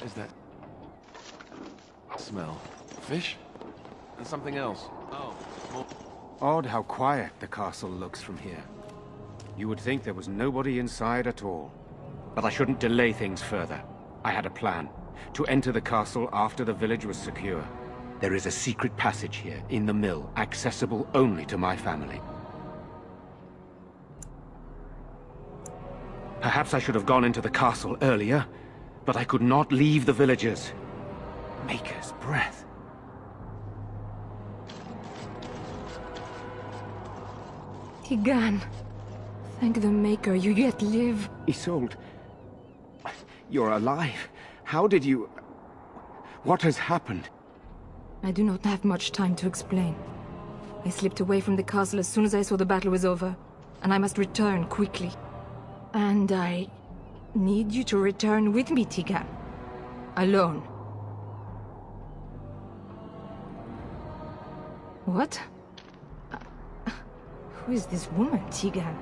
is that smell? Fish? And something else. Oh, more. Odd how quiet the castle looks from here. You would think there was nobody inside at all. But I shouldn't delay things further. I had a plan. To enter the castle after the village was secure. There is a secret passage here, in the mill, accessible only to my family. Perhaps I should have gone into the castle earlier, but I could not leave the villagers. Maker's breath. Tigan, thank the Maker you yet live. Isolde, you're alive. How did you... What has happened? I do not have much time to explain. I slipped away from the castle as soon as I saw the battle was over, and I must return quickly. And I need you to return with me, Tigan. Alone. What? Who is this woman, Tigan?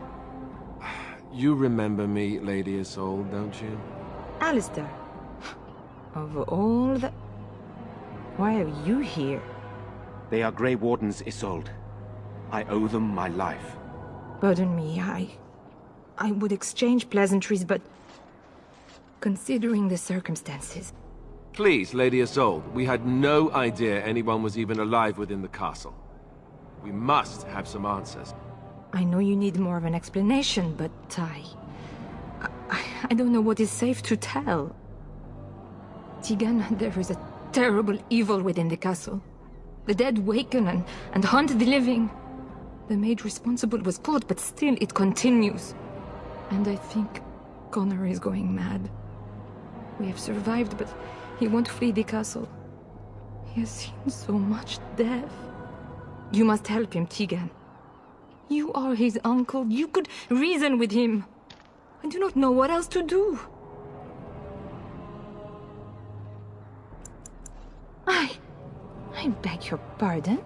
You remember me, Lady Isolde, don't you? Alistair. Of all the... Why are you here? They are Grey Wardens, Isolde. I owe them my life. Pardon me, I would exchange pleasantries, but... Considering the circumstances... Please, Lady Isolde, we had no idea anyone was even alive within the castle. We must have some answers. I know you need more of an explanation, but I don't know what is safe to tell. Tigan, there is a terrible evil within the castle. The dead waken and haunt the living. The maid responsible was caught, but still it continues. And I think Connor is going mad. We have survived, but he won't flee the castle. He has seen so much death. You must help him, Tigan. You are his uncle. You could reason with him. I do not know what else to do. I beg your pardon?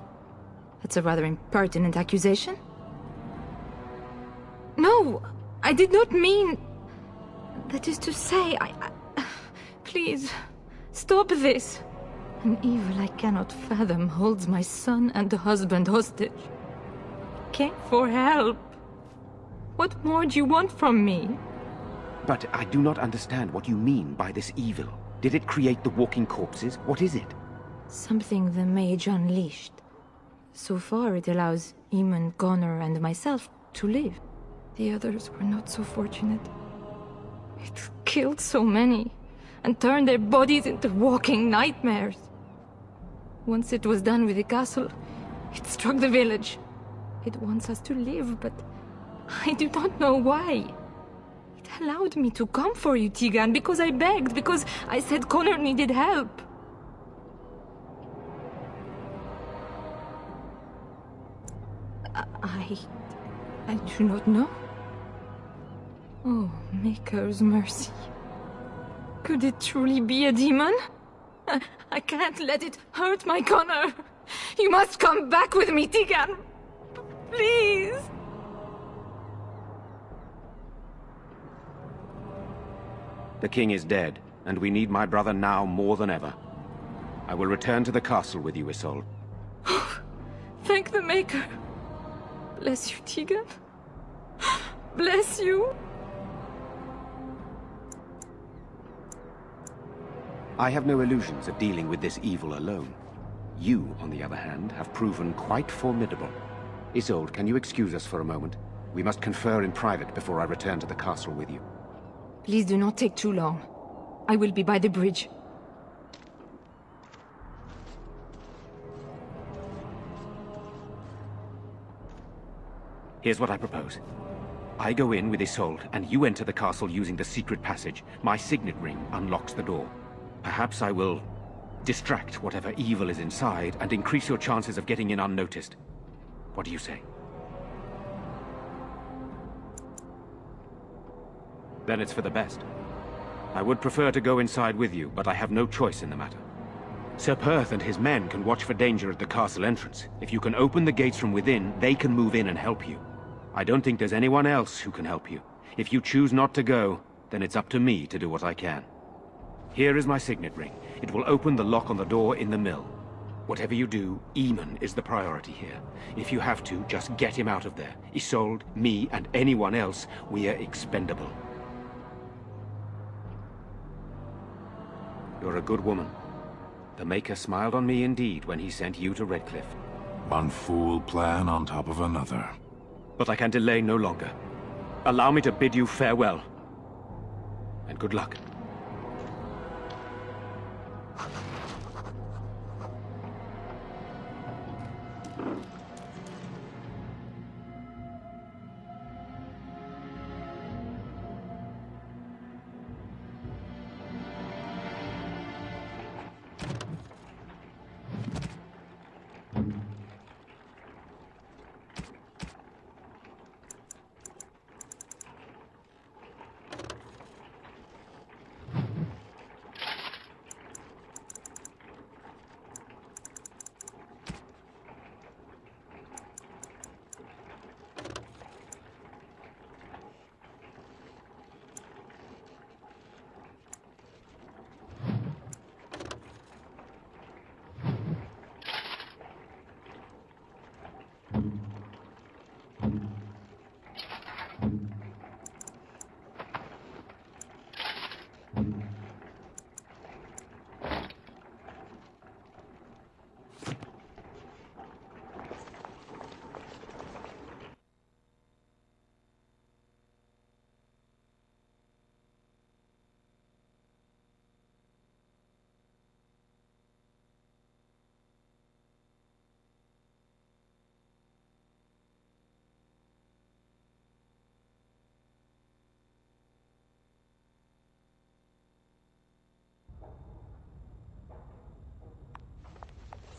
That's a rather impertinent accusation. No, I did not mean... That is to say, Please, stop this. An evil I cannot fathom holds my son and the husband hostage. I came for help. What more do you want from me? But I do not understand what you mean by this evil. Did it create the walking corpses? What is it? Something the mage unleashed. So far it allows Eamon, Connor and myself to live. The others were not so fortunate. It killed so many, and turned their bodies into walking nightmares. Once it was done with the castle, it struck the village. It wants us to live, but I do not know why. It allowed me to come for you, Tigan, because I begged, because I said Connor needed help. I do not know. Oh, Maker's mercy. Could it truly be a demon? I can't let it hurt my Connor. You must come back with me, Tigan. Please. The king is dead, and we need my brother now more than ever. I will return to the castle with you, Isolde. Thank the Maker. Bless you, Tigan. Bless you. I have no illusions of dealing with this evil alone. You, on the other hand, have proven quite formidable. Isolde, can you excuse us for a moment? We must confer in private before I return to the castle with you. Please do not take too long. I will be by the bridge. Here's what I propose. I go in with Isolde, and you enter the castle using the secret passage. My signet ring unlocks the door. Perhaps I will distract whatever evil is inside and increase your chances of getting in unnoticed. What do you say? Then it's for the best. I would prefer to go inside with you, but I have no choice in the matter. Sir Perth and his men can watch for danger at the castle entrance. If you can open the gates from within, they can move in and help you. I don't think there's anyone else who can help you. If you choose not to go, then it's up to me to do what I can. Here is my signet ring. It will open the lock on the door in the mill. Whatever you do, Eamon is the priority here. If you have to, just get him out of there. Isolde, me, and anyone else, we are expendable. You're a good woman. The Maker smiled on me indeed when he sent you to Redcliffe. One fool plan on top of another. But I can delay no longer. Allow me to bid you farewell. And good luck.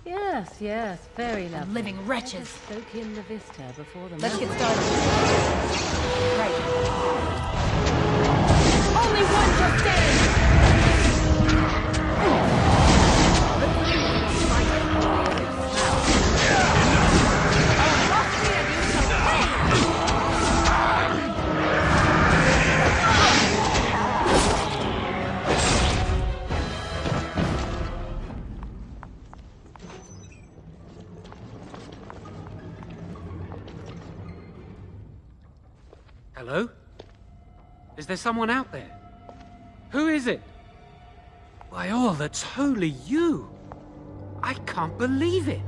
Yes, yes, very lovely. Living wretches. Soak in the vista before the Let's moon. get started. Right. Only one shall stand! Hello? Is there someone out there? Who is it? Why, all that's holy, you! I can't believe it!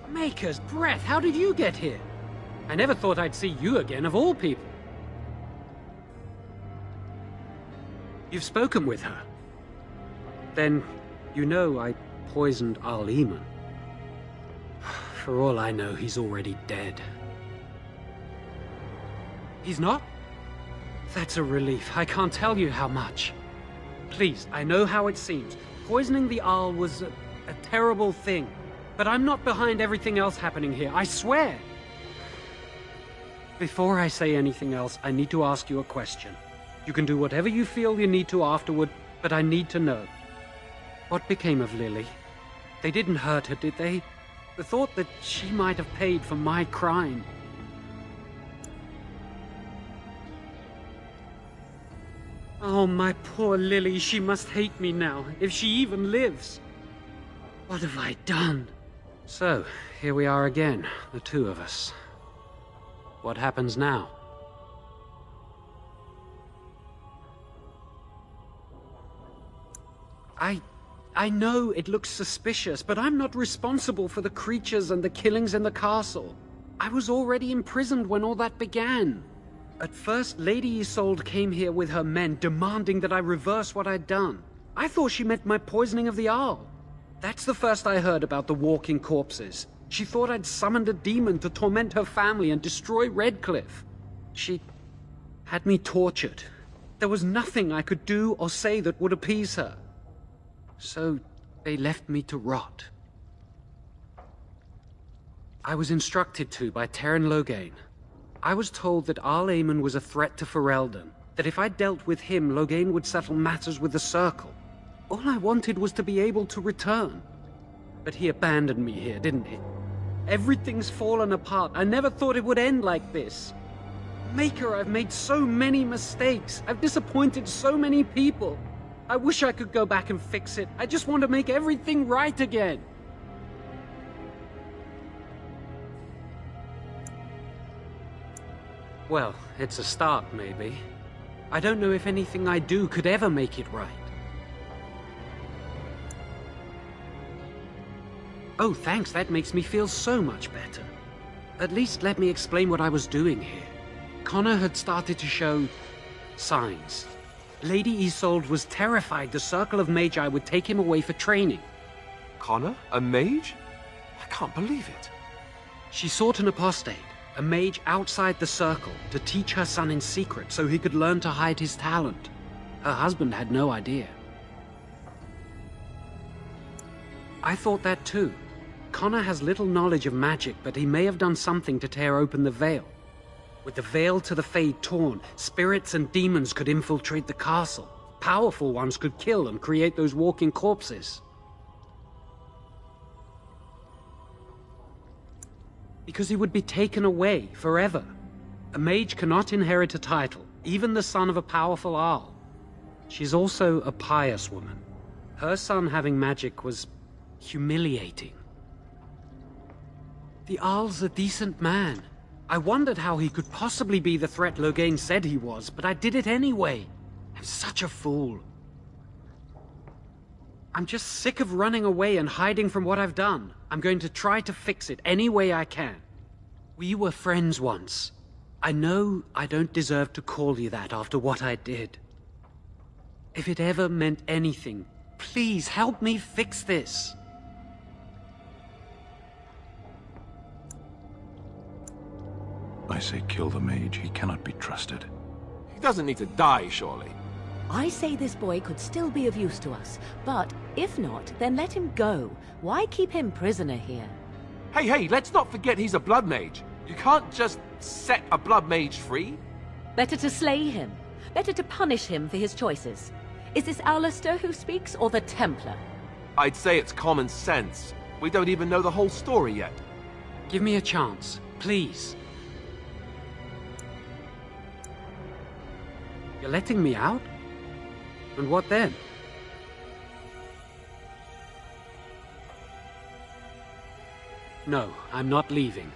Maker's breath, how did you get here? I never thought I'd see you again, of all people. You've spoken with her. Then, you know I poisoned Arl Eamon. For all I know, he's already dead. He's not? That's a relief. I can't tell you how much. Please, I know how it seems. Poisoning the Arl was a terrible thing. But I'm not behind everything else happening here, I swear. Before I say anything else, I need to ask you a question. You can do whatever you feel you need to afterward, but I need to know. What became of Lily? They didn't hurt her, did they? The thought that she might have paid for my crime. Oh, my poor Lily, she must hate me now, if she even lives. What have I done? So, here we are again, the two of us. What happens now? I know it looks suspicious, but I'm not responsible for the creatures and the killings in the castle. I was already imprisoned when all that began. At first, Lady Isolde came here with her men, demanding that I reverse what I'd done. I thought she meant my poisoning of the Arl. That's the first I heard about the walking corpses. She thought I'd summoned a demon to torment her family and destroy Redcliffe. She had me tortured. There was nothing I could do or say that would appease her. So they left me to rot. I was instructed to by Teyrn Loghain. I was told that Arl Eamon was a threat to Ferelden, that if I dealt with him, Loghain would settle matters with the Circle. All I wanted was to be able to return. But he abandoned me here, didn't he? Everything's fallen apart. I never thought it would end like this. Maker, I've made so many mistakes. I've disappointed so many people. I wish I could go back and fix it. I just want to make everything right again. Well, it's a start, maybe. I don't know if anything I do could ever make it right. Oh, thanks. That makes me feel so much better. At least let me explain what I was doing here. Connor had started to show signs. Lady Isolde was terrified the Circle of Magi would take him away for training. Connor? A mage? I can't believe it. She sought an apostate, a mage outside the Circle, to teach her son in secret so he could learn to hide his talent. Her husband had no idea. I thought that too. Connor has little knowledge of magic, but he may have done something to tear open the veil. With the veil to the Fade torn, spirits and demons could infiltrate the castle. Powerful ones could kill and create those walking corpses. Because he would be taken away forever. A mage cannot inherit a title, even the son of a powerful Arl. She's also a pious woman. Her son having magic was humiliating. The Arl's a decent man. I wondered how he could possibly be the threat Loghain said he was, but I did it anyway. I'm such a fool. I'm just sick of running away and hiding from what I've done. I'm going to try to fix it any way I can. We were friends once. I know I don't deserve to call you that after what I did. If it ever meant anything, please help me fix this. I say kill the mage. He cannot be trusted. He doesn't need to die, surely. I say this boy could still be of use to us, but if not, then let him go. Why keep him prisoner here? Hey, let's not forget he's a blood mage. You can't just set a blood mage free. Better to slay him. Better to punish him for his choices. Is this Alistair who speaks, or the Templar? I'd say it's common sense. We don't even know the whole story yet. Give me a chance, please. You're letting me out? And what then? No, I'm not leaving.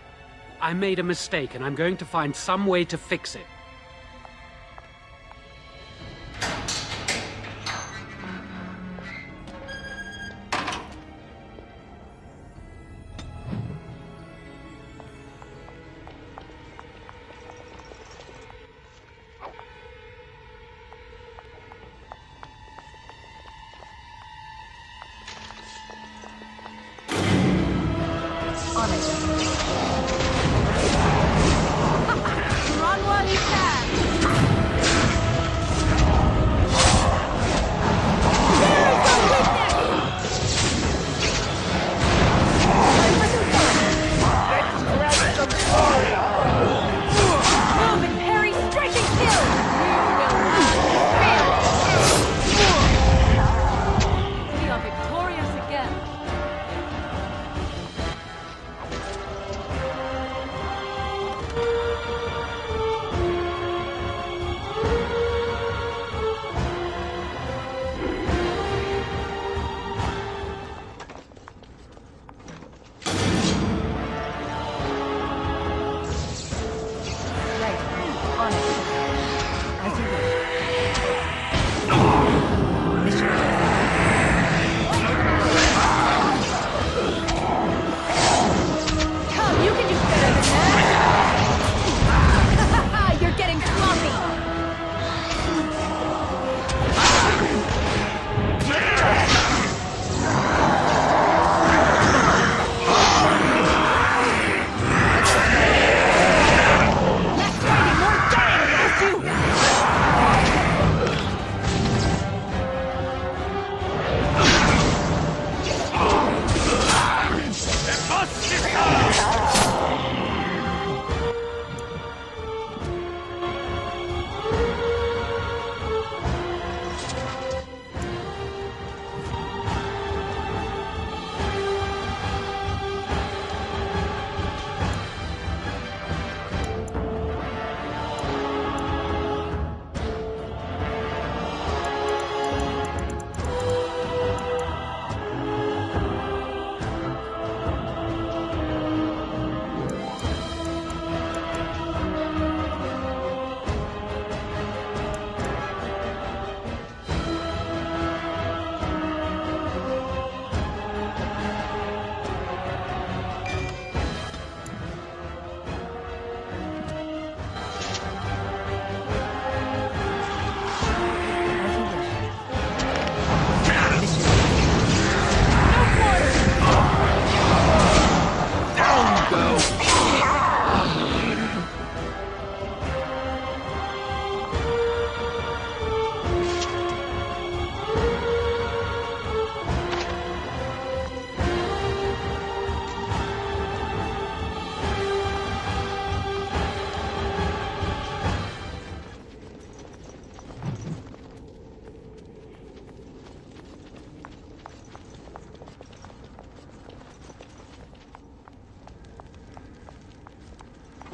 I made a mistake and I'm going to find some way to fix it. Run while you can!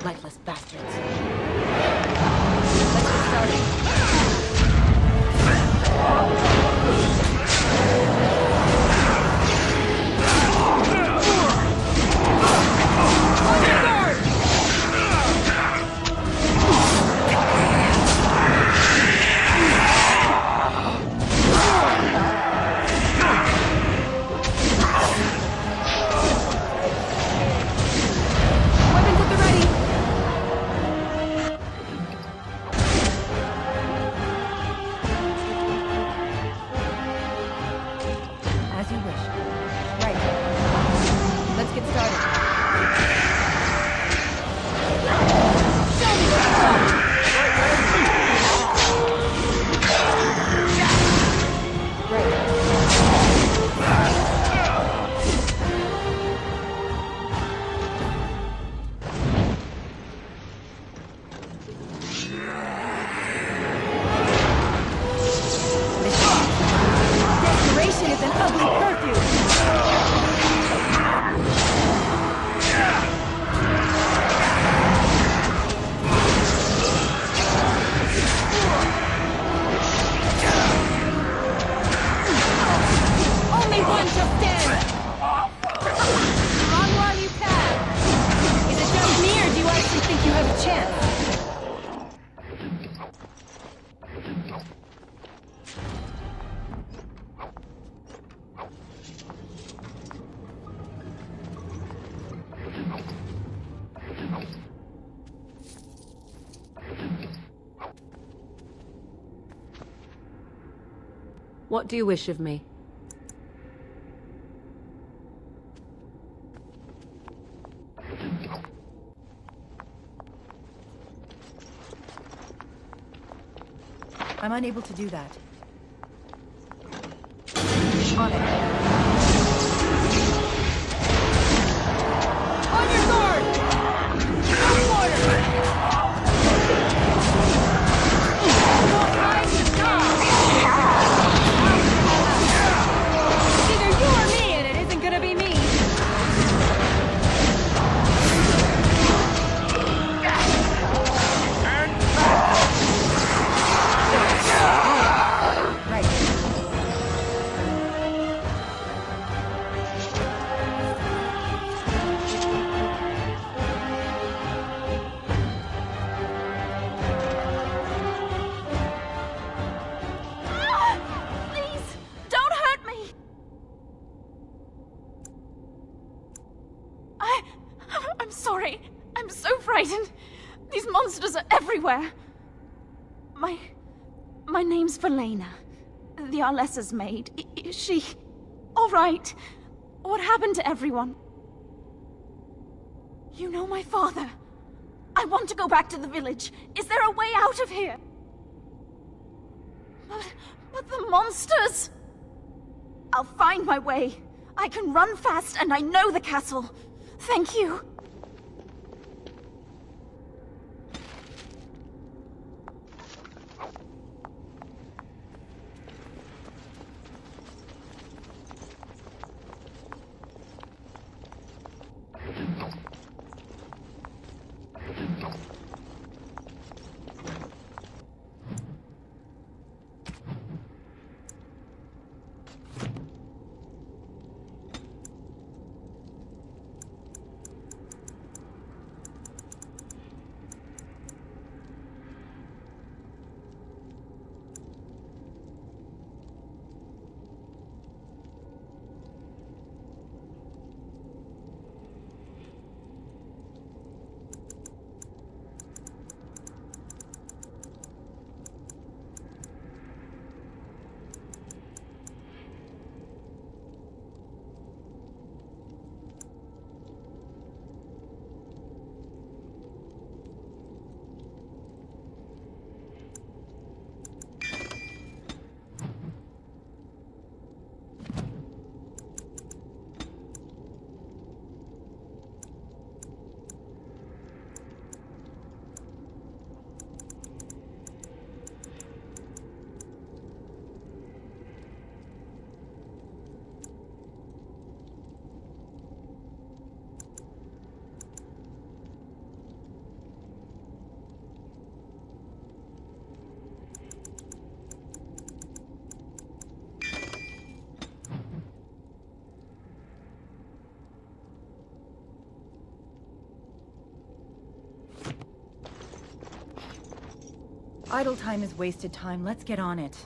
Lifeless bastards. Let's get started. On your guard! Weapons at the ready! As you wish. Right. Let's get started. Show me what's wrong! Right. Desperation is an ugly perfume! Only one shall stand! Run while you can! Is it just me, or do you actually think you have a chance? What do you wish of me? I'm unable to do that. On it. On your guard! Order! It's either you or me, and it isn't gonna be me. Right. Please, don't hurt me. I'm sorry. I'm so frightened. These monsters are everywhere. My name's Valena. The Arlessa's maid. Is she all right? What happened to everyone? You know my father. I want to go back to the village. Is there a way out of here? But the monsters! I'll find my way. I can run fast and I know the castle. Thank you. Idle time is wasted time. Let's get on it.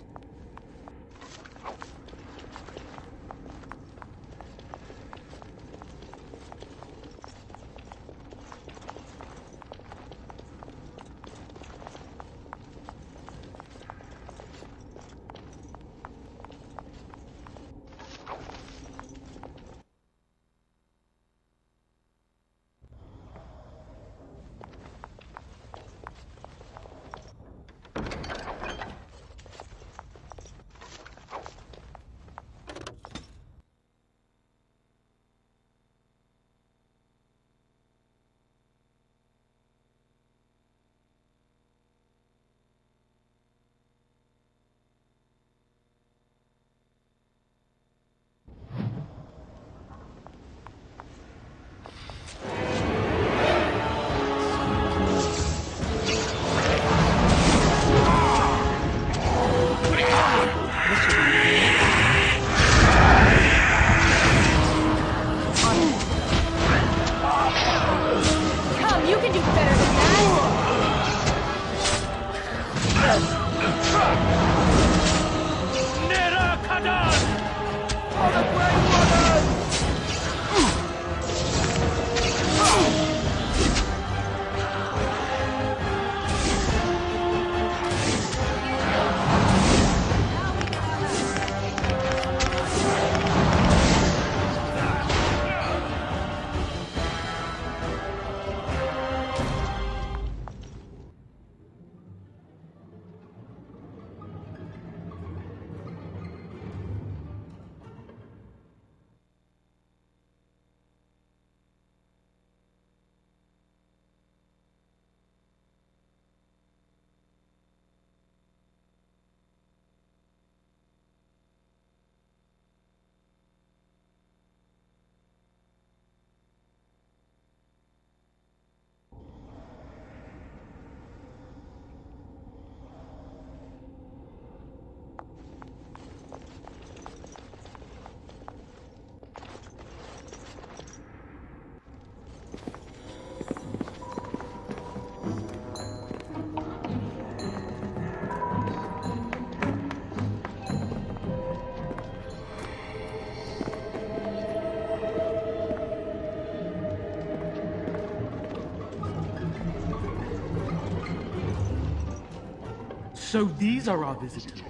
So these are our visitors.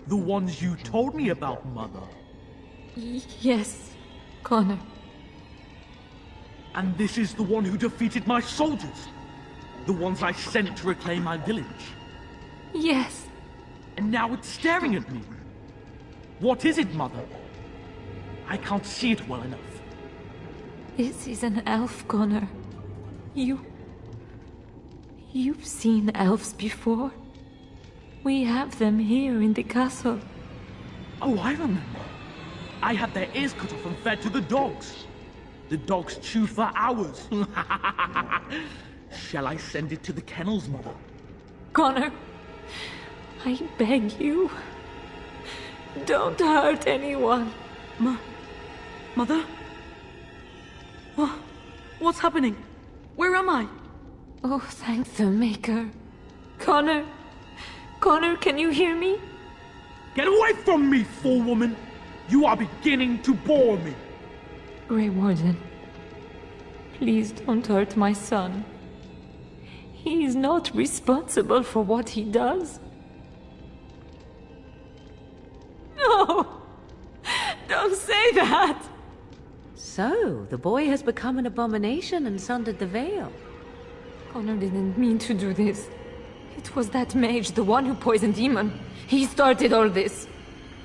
The ones you told me about, Mother. Yes, Connor. And this is the one who defeated my soldiers. The ones I sent to reclaim my village. Yes. And now it's staring at me. What is it, Mother? I can't see it well enough. This is an elf, Connor. You've seen elves before. We have them here in the castle. Oh, I remember. I had their ears cut off and fed to the dogs. The dogs chewed for hours. Shall I send it to the kennels, Mother? Connor, I beg you. Don't hurt anyone. Mother? What's happening? Where am I? Oh, thank the Maker. Connor, can you hear me? Get away from me, fool woman! You are beginning to bore me. Grey Warden, please don't hurt my son. He is not responsible for what he does. No! Don't say that! So, the boy has become an abomination and sundered the veil. Connor didn't mean to do this. It was that mage, the one who poisoned Demon. He started all this.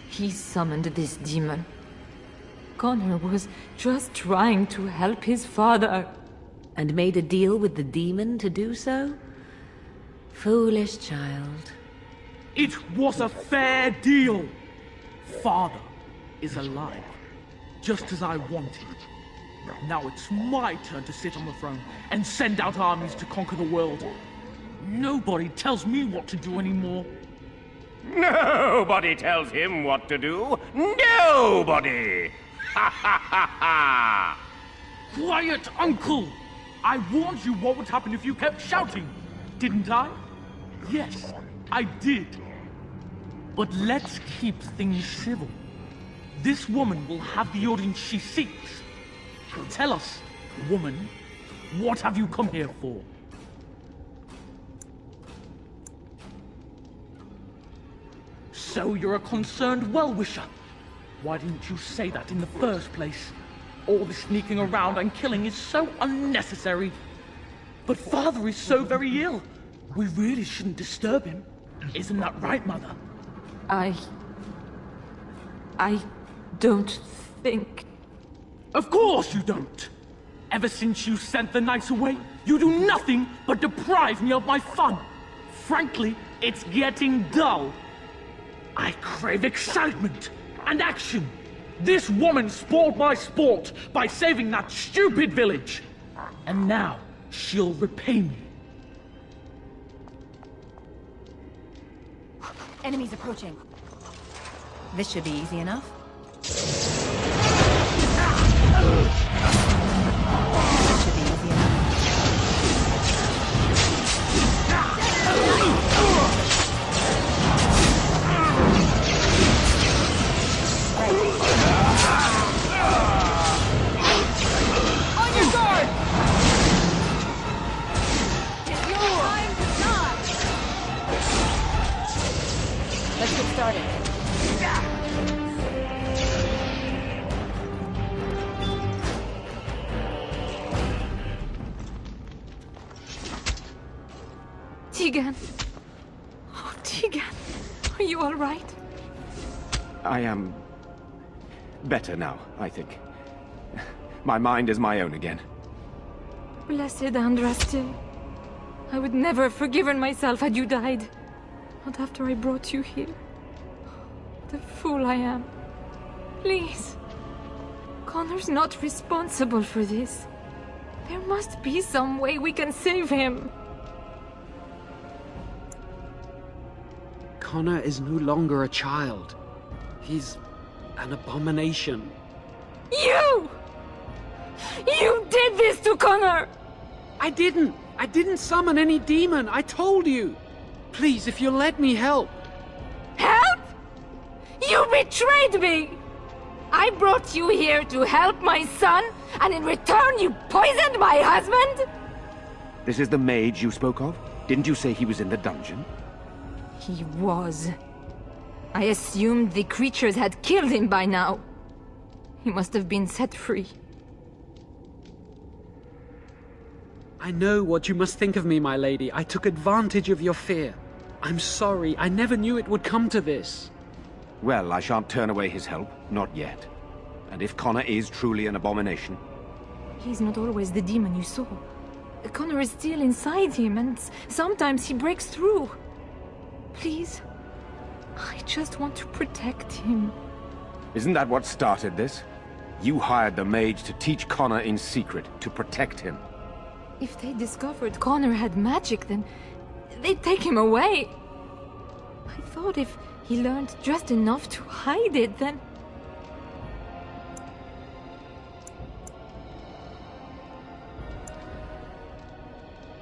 He summoned this demon. Connor was just trying to help his father. And made a deal with the demon to do so? Foolish child. It was a fair deal. Father is alive, just as I wanted. Now it's my turn to sit on the throne and send out armies to conquer the world. Nobody tells me what to do anymore. Nobody tells him what to do. Nobody! Ha ha ha ha! Quiet, Uncle! I warned you what would happen if you kept shouting, didn't I? Yes, I did. But let's keep things civil. This woman will have the audience she seeks. Tell us, woman, what have you come here for? So you're a concerned well-wisher. Why didn't you say that in the first place? All the sneaking around and killing is so unnecessary. But Father is so very ill. We really shouldn't disturb him. Isn't that right, Mother? I don't think... Of course you don't! Ever since you sent the knights away, you do nothing but deprive me of my fun. Frankly, it's getting dull. I crave excitement and action. This woman spoiled my sport by saving that stupid village. And now, she'll repay me. Enemies approaching. This should be easy enough. This should be easy enough. On your guard! It's your time to die! Let's get started. Tegan. Oh, Tegan. Are you all right? I am better now, I think. My mind is my own again. Blessed Andraste. I would never have forgiven myself had you died. Not after I brought you here. The fool I am. Please. Connor's not responsible for this. There must be some way we can save him. Connor is no longer a child. He's an abomination. You! You did this to Connor! I didn't summon any demon. I told you. Please, if you'll let me help. Help? You betrayed me! I brought you here to help my son, and in return you poisoned my husband? This is the mage you spoke of? Didn't you say he was in the dungeon? He was. I assumed the creatures had killed him by now. He must have been set free. I know what you must think of me, my lady. I took advantage of your fear. I'm sorry. I never knew it would come to this. Well, I shan't turn away his help. Not yet. And if Connor is truly an abomination... He's not always the demon you saw. Connor is still inside him, and sometimes he breaks through. Please, I just want to protect him. Isn't that what started this? You hired the mage to teach Connor in secret, to protect him. If they discovered Connor had magic, then they'd take him away. I thought if he learned just enough to hide it, then...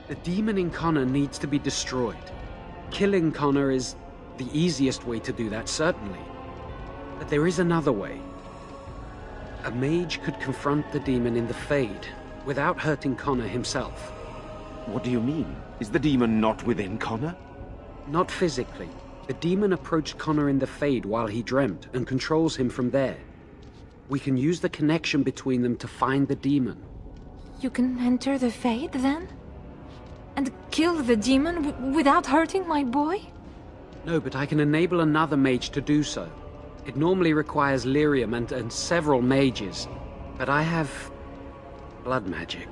The demon in Connor needs to be destroyed. Killing Connor is the easiest way to do that, certainly. But there is another way. A mage could confront the demon in the Fade without hurting Connor himself. What do you mean? Is the demon not within Connor? Not physically. The demon approached Connor in the Fade while he dreamt and controls him from there. We can use the connection between them to find the demon. You can enter the Fade, then? And kill the demon without hurting my boy? No, but I can enable another mage to do so. It normally requires lyrium and several mages. But I have... blood magic.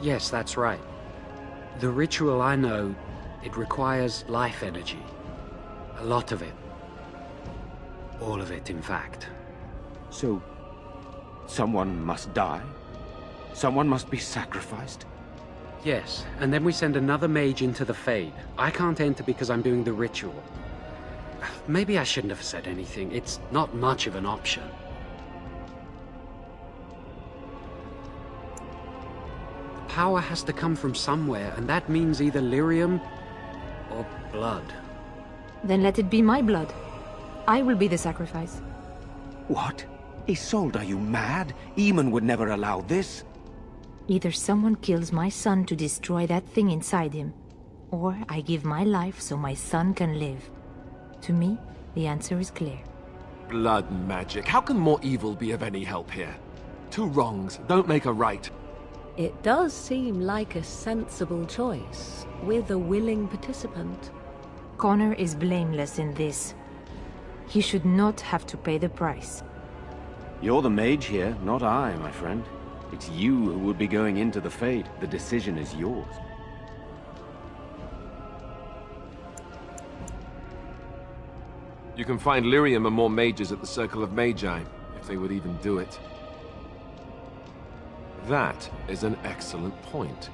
Yes, that's right. The ritual I know, it requires life energy. A lot of it. All of it, in fact. So, someone must die? Someone must be sacrificed? Yes, and then we send another mage into the Fade. I can't enter because I'm doing the ritual. Maybe I shouldn't have said anything. It's not much of an option. power has to come from somewhere, and that means either lyrium or blood. Then let it be my blood. I will be the sacrifice. What? Isolde, are you mad? Eamon would never allow this. Either someone kills my son to destroy that thing inside him, or I give my life so my son can live. To me, the answer is clear. Blood magic. How can more evil be of any help here? Two wrongs don't make a right. It does seem like a sensible choice, with a willing participant. Connor is blameless in this. He should not have to pay the price. You're the mage here, not I, my friend. It's you who would be going into the Fade. The decision is yours. You can find lyrium and more mages at the Circle of Magi, if they would even do it. That is an excellent point.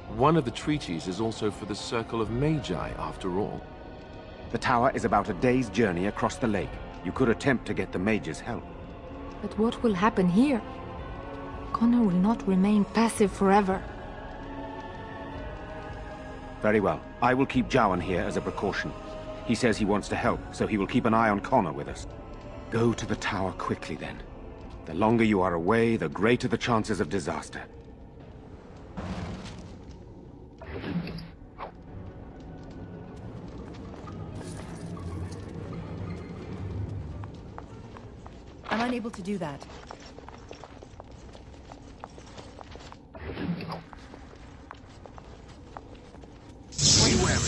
One of the treaties is also for the Circle of Magi, after all. The tower is about a day's journey across the lake. You could attempt to get the mages' help. But what will happen here? Connor will not remain passive forever. Very well. I will keep Jowan here as a precaution. He says he wants to help, so he will keep an eye on Connor with us. Go to the tower quickly, then. The longer you are away, the greater the chances of disaster. I'm unable to do that. What are you wearing?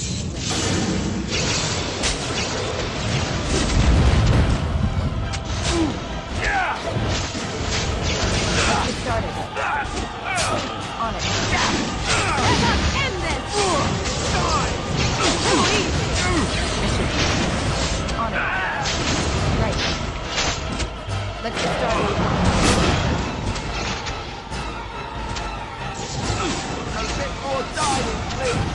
Get started. On it. Let us end this! On it. Right. Let's get started. A bit more diving, please.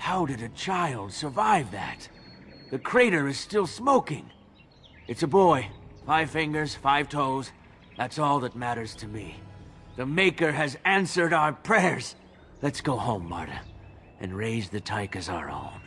How did a child survive that? The crater is still smoking. It's a boy. 5 fingers, 5 toes. That's all that matters to me. The Maker has answered our prayers. Let's go home, Marta, and raise the Tyke as our own.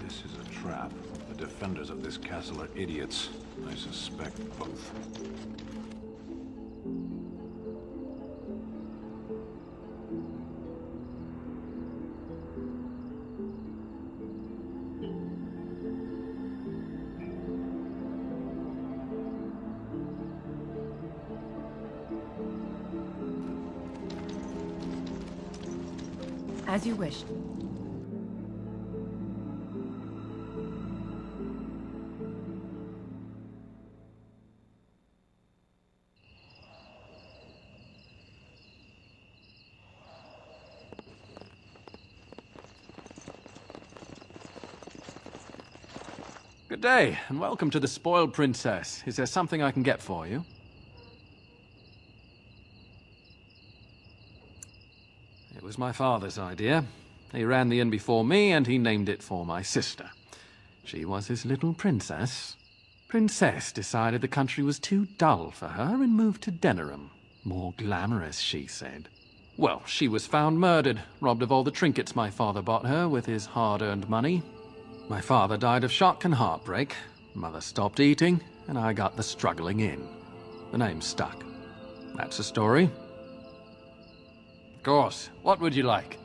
This is a trap. The defenders of this castle are idiots. I suspect both. As you wish. Good day, and welcome to the Spoiled Princess. Is there something I can get for you? It was my father's idea. He ran the inn before me, and he named it for my sister. She was his little princess. Princess decided the country was too dull for her and moved to Denerim. More glamorous, she said. Well, she was found murdered, robbed of all the trinkets my father bought her with his hard-earned money. My father died of shock and heartbreak. Mother stopped eating, and I got the struggling inn. The name stuck. That's the story. Of course. What would you like?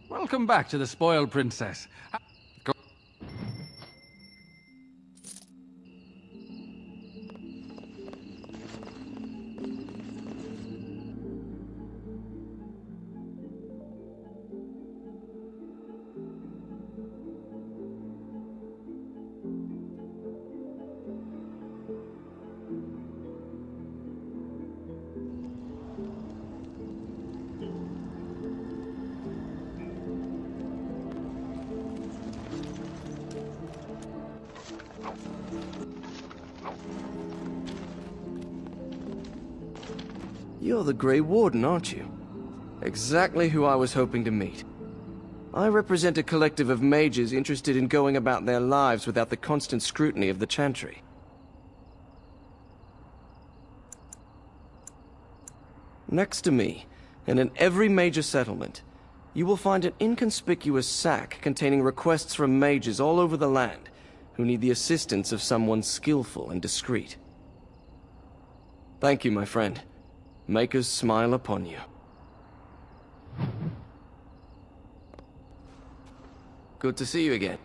Welcome back to the Spoiled Princess. You're the Grey Warden, aren't you? Exactly who I was hoping to meet. I represent a collective of mages interested in going about their lives without the constant scrutiny of the Chantry. Next to me, and in every major settlement, you will find an inconspicuous sack containing requests from mages all over the land who need the assistance of someone skillful and discreet. Thank you, my friend. Makers smile upon you. Good to see you again.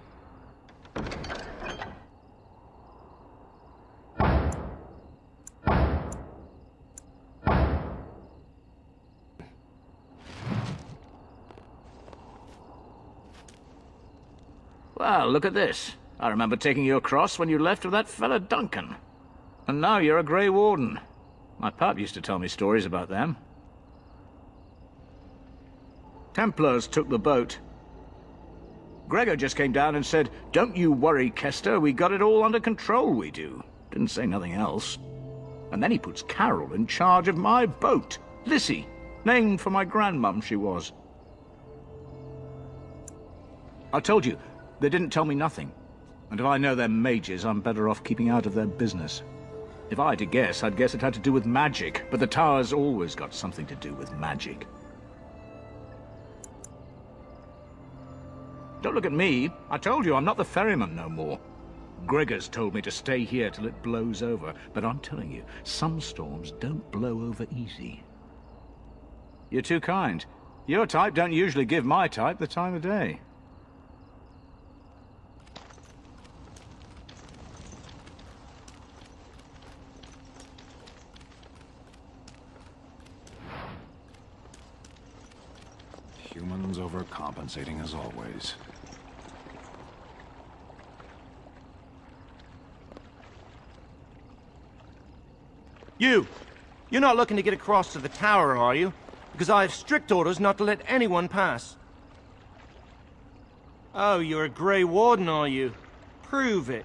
Well, look at this. I remember taking you across when you left with that fella Duncan. And now you're a Grey Warden. My pap used to tell me stories about them. Templars took the boat. Gregor just came down and said, "Don't you worry, Kester, we got it all under control, we do." Didn't say nothing else. And then he puts Carol in charge of my boat. Lissy, named for my grandmum she was. I told you, they didn't tell me nothing. And if I know they're mages, I'm better off keeping out of their business. If I had to guess, I'd guess it had to do with magic, but the tower's always got something to do with magic. Don't look at me. I told you, I'm not the ferryman no more. Gregor's told me to stay here till it blows over, but I'm telling you, some storms don't blow over easy. You're too kind. Your type don't usually give my type the time of day. Humans overcompensating as always. You're not looking to get across to the tower, are you? Because I have strict orders not to let anyone pass. Oh, you're a Grey Warden, are you? Prove it.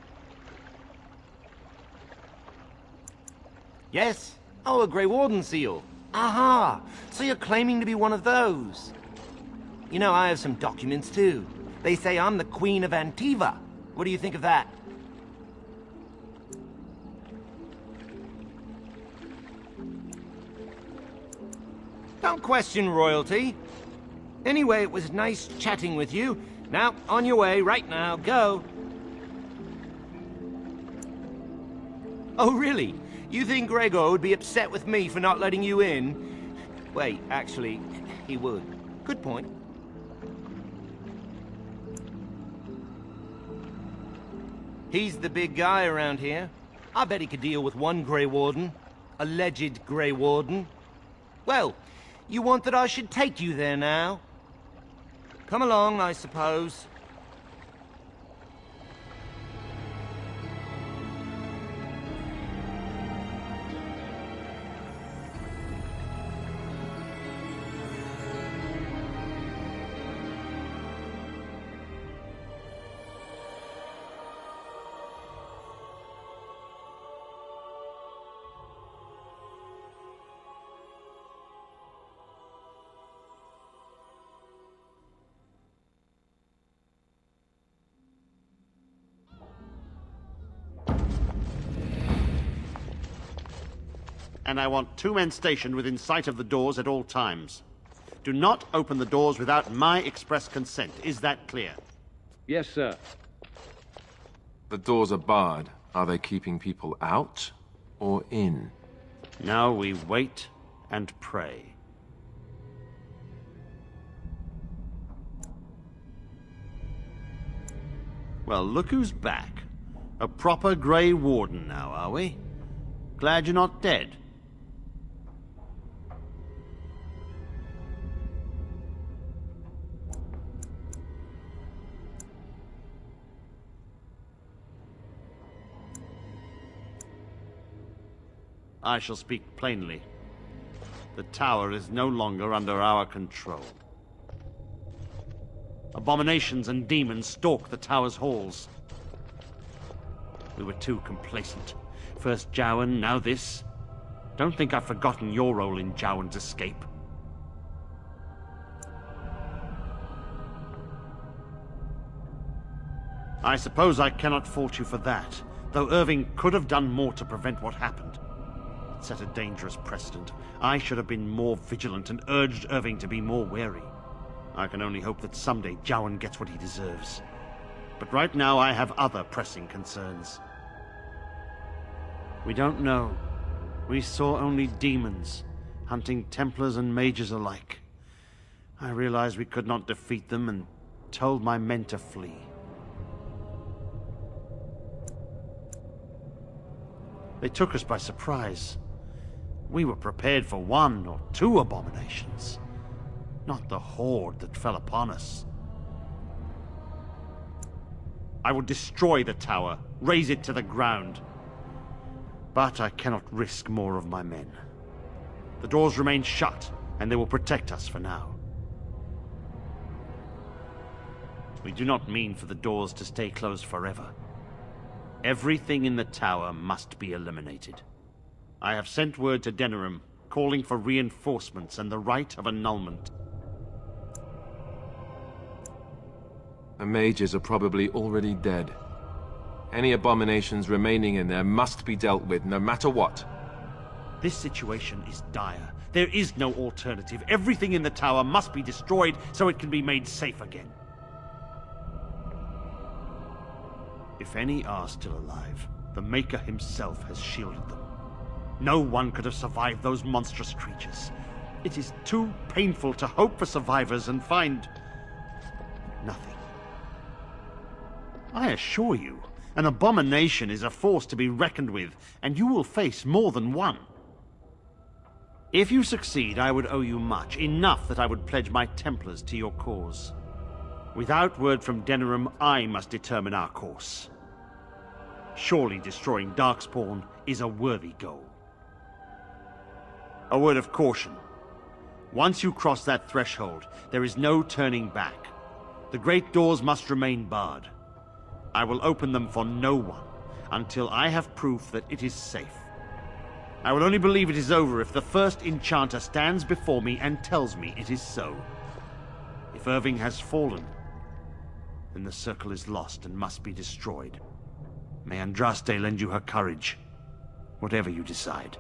Yes? Oh, a Grey Warden seal. Aha! So you're claiming to be one of those. You know, I have some documents too. They say I'm the Queen of Antiva. What do you think of that? Don't question royalty. Anyway, it was nice chatting with you. Now, on your way, right now, go. Oh, really? You think Gregor would be upset with me for not letting you in? Wait, actually, he would. Good point. He's the big guy around here. I bet he could deal with one Grey Warden. Alleged Grey Warden. Well, you want that I should take you there now? Come along, I suppose. And I want 2 men stationed within sight of the doors at all times. Do not open the doors without my express consent. Is that clear? Yes, sir. The doors are barred. Are they keeping people out or in? Now we wait and pray. Well, look who's back. A proper Grey Warden now, are we? Glad you're not dead. I shall speak plainly. The tower is no longer under our control. Abominations and demons stalk the tower's halls. We were too complacent. First Jowan, now this. Don't think I've forgotten your role in Jowan's escape. I suppose I cannot fault you for that, though Irving could have done more to prevent what happened. It set a dangerous precedent. I should have been more vigilant and urged Irving to be more wary. I can only hope that someday Jowan gets what he deserves. But right now I have other pressing concerns. We don't know. We saw only demons, hunting Templars and mages alike. I realized we could not defeat them and told my men to flee. They took us by surprise. We were prepared for 1 or 2 abominations, not the horde that fell upon us. I will destroy the tower, raze it to the ground. But I cannot risk more of my men. The doors remain shut, and they will protect us for now. We do not mean for the doors to stay closed forever. Everything in the tower must be eliminated. I have sent word to Denerim, calling for reinforcements and the right of annulment. The mages are probably already dead. Any abominations remaining in there must be dealt with, no matter what. This situation is dire. There is no alternative. Everything in the tower must be destroyed so it can be made safe again. If any are still alive, the Maker himself has shielded them. No one could have survived those monstrous creatures. It is too painful to hope for survivors and find nothing. I assure you, an abomination is a force to be reckoned with, and you will face more than one. If you succeed, I would owe you much, enough that I would pledge my Templars to your cause. Without word from Denerim, I must determine our course. Surely destroying Darkspawn is a worthy goal. A word of caution. Once you cross that threshold, there is no turning back. The great doors must remain barred. I will open them for no one until I have proof that it is safe. I will only believe it is over if the first enchanter stands before me and tells me it is so. If Irving has fallen, then the circle is lost and must be destroyed. May Andraste lend you her courage, whatever you decide.